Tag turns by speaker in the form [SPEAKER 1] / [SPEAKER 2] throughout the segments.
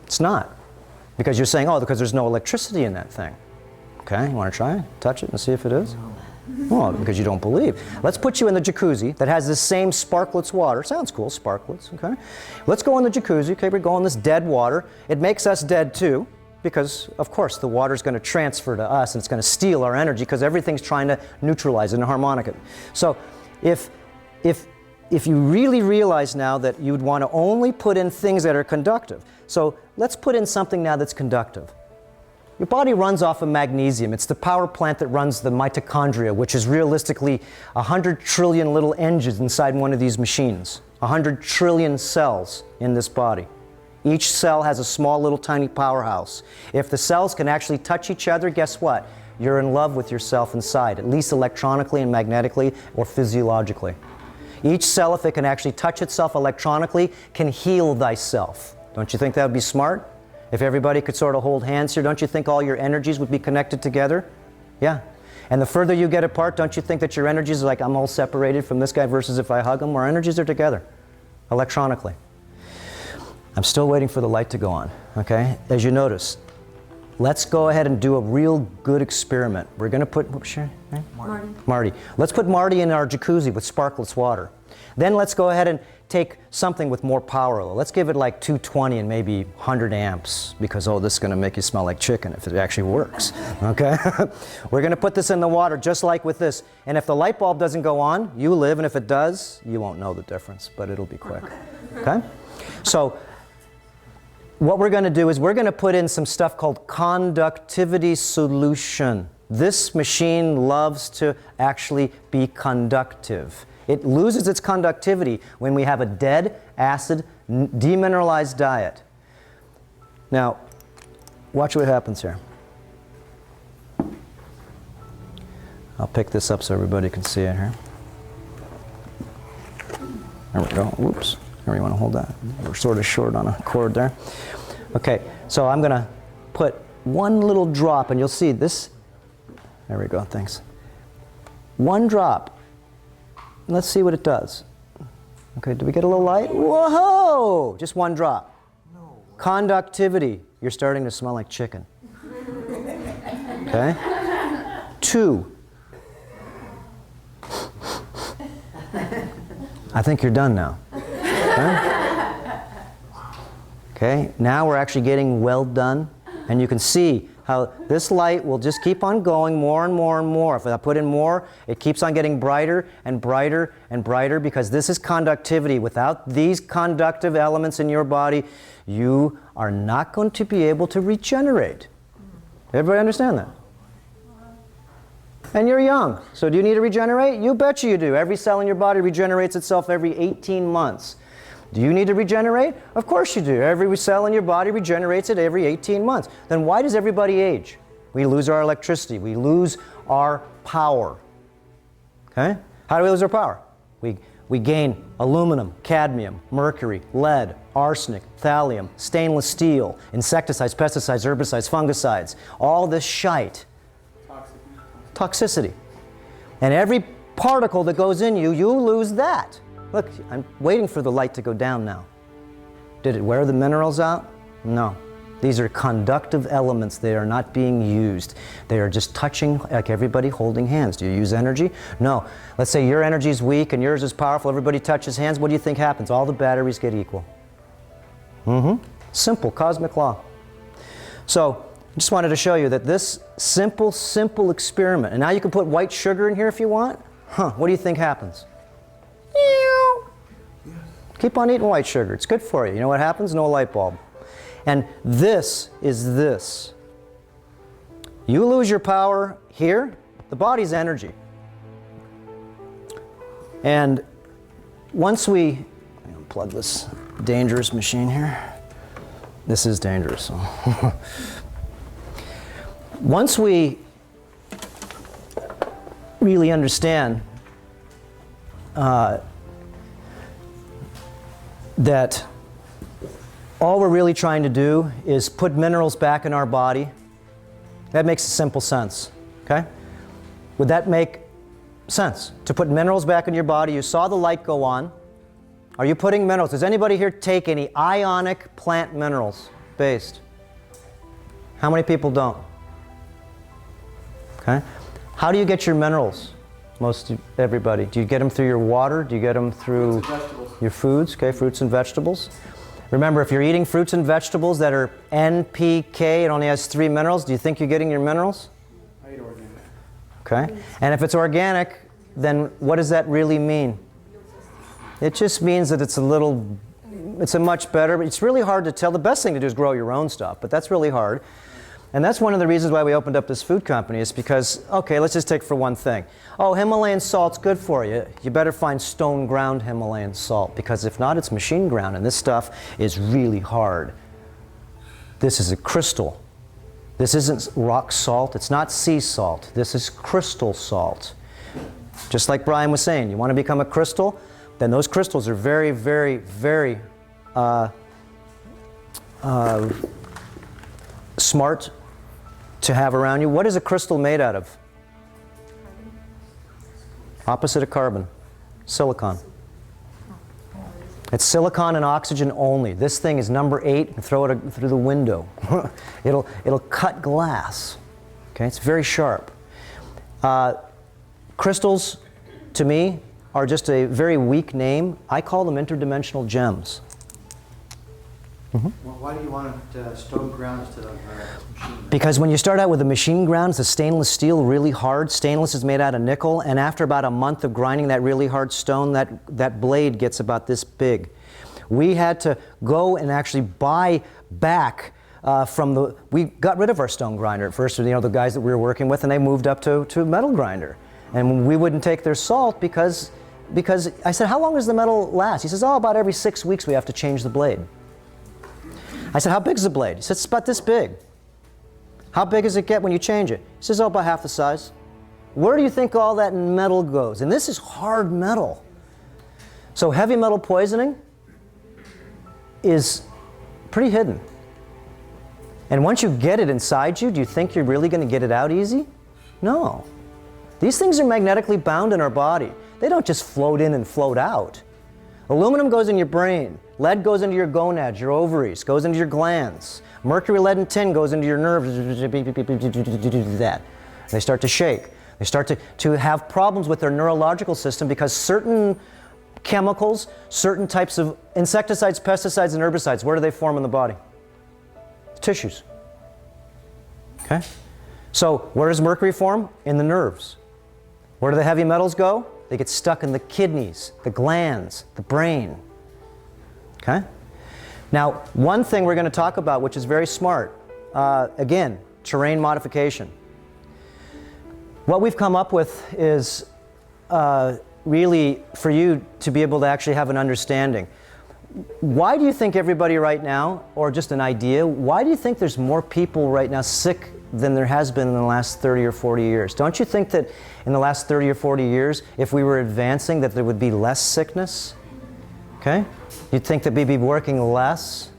[SPEAKER 1] It's not. Because you're saying, oh, because there's no electricity in that thing. Okay, you want to try it? Touch it and see if it is? Well, because you don't believe. Let's put you in the jacuzzi that has this same sparklets water. Sounds cool, sparklets, okay? Let's go in the jacuzzi, okay? We go in this dead water. It makes us dead too, because, of course, the water's going to transfer to us and it's going to steal our energy because everything's trying to neutralize it and harmonic it. So if you really realize now that you'd want to only put in things that are conductive. So let's put in something now that's conductive. Your body runs off of magnesium. It's the power plant that runs the mitochondria, which is realistically 100 trillion little engines inside one of these machines. 100 trillion cells in this body. Each cell has a small little tiny powerhouse. If the cells can actually touch each other, guess what? You're in love with yourself inside, at least electronically and magnetically or physiologically. Each cell, if it can actually touch itself electronically, can heal thyself. Don't you think that would be smart? If everybody could sort of hold hands here, don't you think all your energies would be connected together? Yeah. And the further you get apart, don't you think that your energies are like, I'm all separated from this guy versus if I hug him? Our energies are together, electronically. I'm still waiting for the light to go on, okay? As you notice, let's go ahead and do a real good experiment. We're going to put, what's your name? Marty. Let's put Marty in our jacuzzi with sparklets water. Then let's go ahead and take something with more power. Let's give it like 220 and maybe 100 amps because, oh, this is going to make you smell like chicken if it actually works, okay? We're going to put this in the water just like with this. And if the light bulb doesn't go on, you live, and if it does, you won't know the difference, but it'll be quick, okay? So what we're going to do is we're going to put in some stuff called conductivity solution. This machine loves to actually be conductive. It loses its conductivity when we have a dead, acid, demineralized diet. Now, watch what happens here. I'll pick this up so everybody can see it here. There we go. Whoops. Here, you want to hold that? We're sort of short on a cord there. Okay, so I'm going to put one little drop, and you'll see this. There we go, thanks. One drop. Let's see what it does. Okay, do we get a little light? Whoa! Just one drop. No. Conductivity. You're starting to smell like chicken. Okay? 2. I think you're done now. Okay, now we're actually getting well done, and you can see how this light will just keep on going more and more and more. If I put in more, it keeps on getting brighter and brighter and brighter because this is conductivity. Without these conductive elements in your body, you are not going to be able to regenerate. Everybody understand that? And you're young, so do you need to regenerate? You betcha you do. Every cell in your body regenerates itself every 18 months. Do you need to regenerate? Of course you do. Every cell in your body regenerates it every 18 months. Then why does everybody age? We lose our electricity. We lose our power. Okay? How do we lose our power? We gain aluminum, cadmium, mercury, lead, arsenic, thallium, stainless steel, insecticides, pesticides, herbicides, fungicides, all this shite. Toxicity. And every particle that goes in you, you lose that. Look, I'm waiting for the light to go down now. Did it wear the minerals out? No. These are conductive elements. They are not being used. They are just touching like everybody holding hands. Do you use energy? No. Let's say your energy is weak and yours is powerful. Everybody touches hands. What do you think happens? All the batteries get equal. Simple cosmic law. So I just wanted to show you that this simple experiment, and now you can put white sugar in here if you want. What do you think happens? Keep on eating white sugar. It's good for you. You know what happens? No light bulb. And this is this. You lose your power here, the body's energy. And once we unplug this dangerous machine here. This is dangerous. So. Once we really understand that all we're really trying to do is put minerals back in our body, that makes simple sense, okay? Would that make sense? To put minerals back in your body, you saw the light go on. Are you putting minerals? Does anybody here take any ionic plant minerals? plant-based? How many people don't? Okay. How do you get your minerals? Everybody. Do you get them through your water? Do you get them through your foods? Okay, fruits and vegetables. Remember, if you're eating fruits and vegetables that are NPK, it only has 3 minerals, do you think you're getting your minerals?
[SPEAKER 2] I eat organic.
[SPEAKER 1] Okay. And if it's organic, then what does that really mean? It just means that it's a much better, it's really hard to tell. The best thing to do is grow your own stuff, but that's really hard. And that's one of the reasons why we opened up this food company, is because, okay, let's just take for one thing. Oh, Himalayan salt's good for you. You better find stone ground Himalayan salt, because if not, it's machine ground, and this stuff is really hard. This is a crystal. This isn't rock salt. It's not sea salt. This is crystal salt. Just like Brian was saying, you want to become a crystal, then those crystals are very, very, very smart to have around you. What is a crystal made out of? Opposite of carbon. Silicon. It's silicon and oxygen only. This thing is number 8, and throw it through the window. it'll cut glass. Okay, it's very sharp. Crystals, to me, are just a very weak name. I call them interdimensional gems.
[SPEAKER 2] Well, why do you want stone ground instead of machine?
[SPEAKER 1] Because when you start out with a machine ground, it's a stainless steel, really hard. Stainless is made out of nickel, and after about a month of grinding that really hard stone, that blade gets about this big. We had to go and actually buy back we got rid of our stone grinder at first, the guys that we were working with, and they moved up to a metal grinder. And we wouldn't take their salt because I said, how long does the metal last? He says, oh, about every 6 weeks we have to change the blade. I said, how big is the blade? He said, it's about this big. How big does it get when you change it? He says, oh, about half the size. Where do you think all that metal goes? And this is hard metal. So heavy metal poisoning is pretty hidden. And once you get it inside you, do you think you're really going to get it out easy? No. These things are magnetically bound in our body. They don't just float in and float out. Aluminum goes in your brain. Lead goes into your gonads, your ovaries, goes into your glands. Mercury, lead, and tin goes into your nerves. That. They start to shake. They start to have problems with their neurological system because certain chemicals, certain types of insecticides, pesticides, and herbicides, where do they form in the body? Tissues. Okay? So where does mercury form? In the nerves. Where do the heavy metals go? They get stuck in the kidneys, the glands, the brain. Okay? Now, one thing we're going to talk about, which is very smart, again, terrain modification. What we've come up with is really for you to be able to actually have an understanding. Why do you think everybody right now, or just an idea, why do you think there's more people right now sick than there has been in the last 30 or 40 years? Don't you think that in the last 30 or 40 years, if we were advancing, that there would be less sickness? Okay? You'd think that we'd be working less?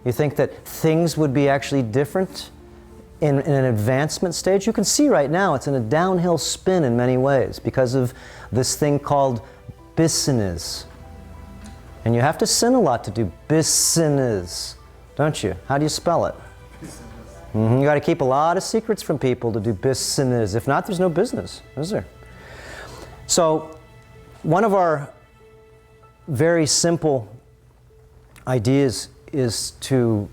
[SPEAKER 1] You think that things would be actually different in an advancement stage? You can see right now it's in a downhill spin in many ways because of this thing called business. And you have to sin a lot to do business, don't you? How do you spell it? You got to keep a lot of secrets from people to do business. If not, there's no business, is there? So, one of our very simple ideas is to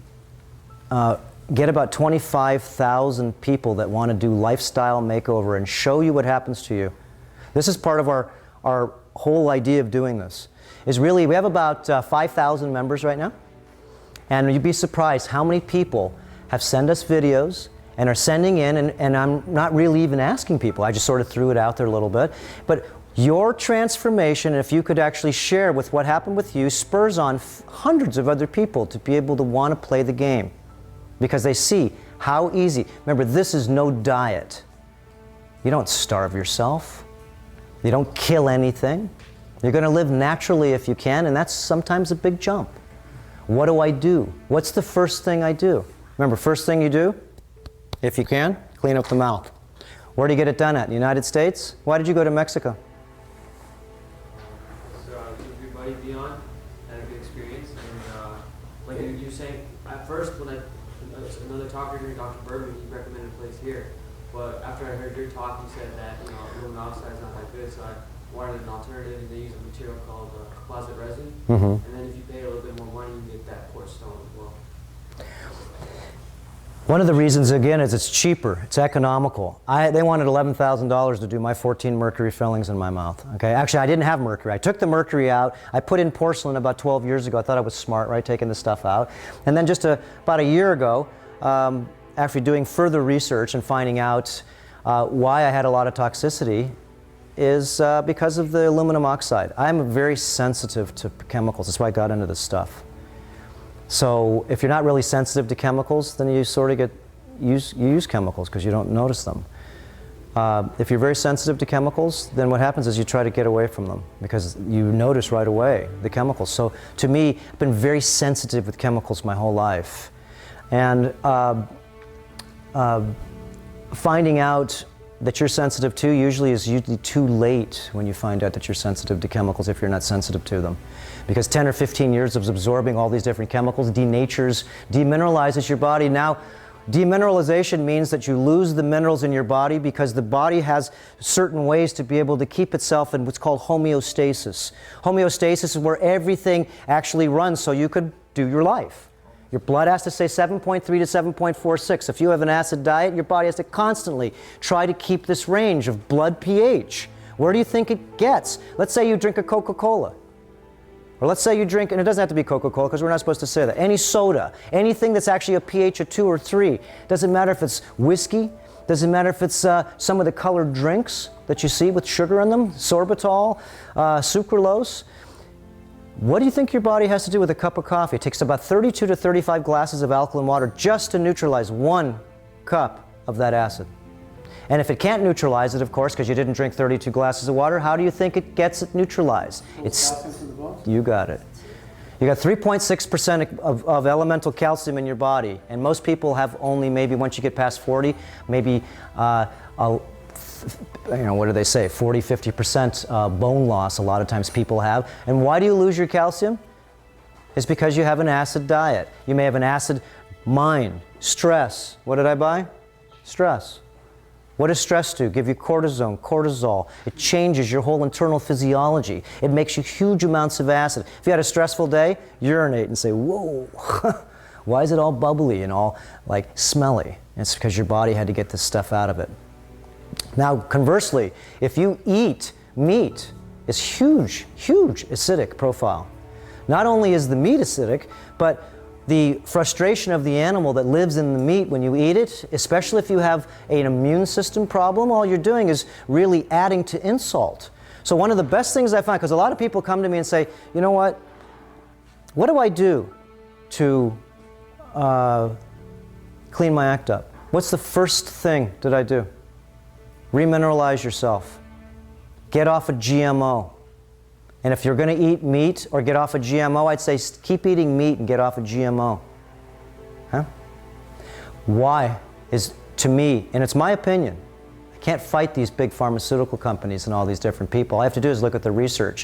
[SPEAKER 1] get about 25,000 people that want to do lifestyle makeover and show you what happens to you. This is part of our whole idea of doing this. Is really, we have about 5,000 members right now, and you'd be surprised how many people have sent us videos and are sending in, and I'm not really even asking people, I just sort of threw it out there a little bit, but your transformation, if you could actually share with what happened with you, spurs on hundreds of other people to be able to want to play the game because they see how easy. Remember, this is no diet. You don't starve yourself. You don't kill anything. You're going to live naturally if you can, and that's sometimes a big jump. What do I do? What's the first thing I do? Remember, first thing you do, if you can, clean up the mouth. Where do you get it done at? In the United States? Why did you go to Mexico?
[SPEAKER 3] So, everybody beyond had a good experience, and Like you saying, at first when another talker here, Dr. Bergman, he recommended a place here. But after I heard your talk, you said that aluminum oxide is not that good, so I wanted an alternative, and they use a material called composite resin. And then if you pay a little bit more money, you get that quartz stone as well.
[SPEAKER 1] One of the reasons, again, is it's cheaper. It's economical. They wanted $11,000 to do my 14 mercury fillings in my mouth. Okay, actually, I didn't have mercury. I took the mercury out. I put in porcelain about 12 years ago. I thought I was smart, right, taking the stuff out. And then just about a year ago, after doing further research and finding out why I had a lot of toxicity, is because of the aluminum oxide. I'm very sensitive to chemicals. That's why I got into this stuff. So if you're not really sensitive to chemicals, then you sort of use chemicals because you don't notice them. If you're very sensitive to chemicals, then what happens is you try to get away from them because you notice right away the chemicals. So to me, I've been very sensitive with chemicals my whole life. And finding out that you're sensitive to is usually too late when you find out that you're sensitive to chemicals if you're not sensitive to them. Because 10 or 15 years of absorbing all these different chemicals denatures, demineralizes your body. Now, demineralization means that you lose the minerals in your body because the body has certain ways to be able to keep itself in what's called homeostasis. Homeostasis is where everything actually runs so you could do your life. Your blood has to stay 7.3 to 7.46. If you have an acid diet, your body has to constantly try to keep this range of blood pH. Where do you think it gets? Let's say you drink a Coca-Cola. Or let's say you drink, and it doesn't have to be Coca-Cola because we're not supposed to say that, any soda, anything that's actually a pH of 2 or 3. Doesn't matter if it's whiskey, doesn't matter if it's some of the colored drinks that you see with sugar in them, sorbitol, sucralose. What do you think your body has to do with a cup of coffee? It takes about 32 to 35 glasses of alkaline water just to neutralize 1 cup of that acid. And if it can't neutralize it, of course, because you didn't drink 32 glasses of water, how do you think it gets it neutralized? You got it. You got 3.6% of elemental calcium in your body, and most people have only maybe, once you get past 40, maybe what do they say, 40, 50% bone loss a lot of times people have. And why do you lose your calcium? It's because you have an acid diet. You may have an acid mind, stress. What did I buy? Stress. What does stress do? Give you cortisone, cortisol. It changes your whole internal physiology. It makes you huge amounts of acid. If you had a stressful day, urinate and say, whoa, why is it all bubbly and all like smelly? And it's because your body had to get this stuff out of it. Now, conversely, if you eat meat, it's huge acidic profile. Not only is the meat acidic, but the frustration of the animal that lives in the meat when you eat it, especially if you have an immune system problem, all you're doing is really adding to insult. So one of the best things I find, because a lot of people come to me and say, you know what do I do to clean my act up? What's the first thing that I do? Remineralize yourself. Get off of GMO. And if you're going to eat meat or get off of GMO, I'd say keep eating meat and get off of GMO. Huh? Why is, to me, and it's my opinion, I can't fight these big pharmaceutical companies and all these different people. All I have to do is look at the research.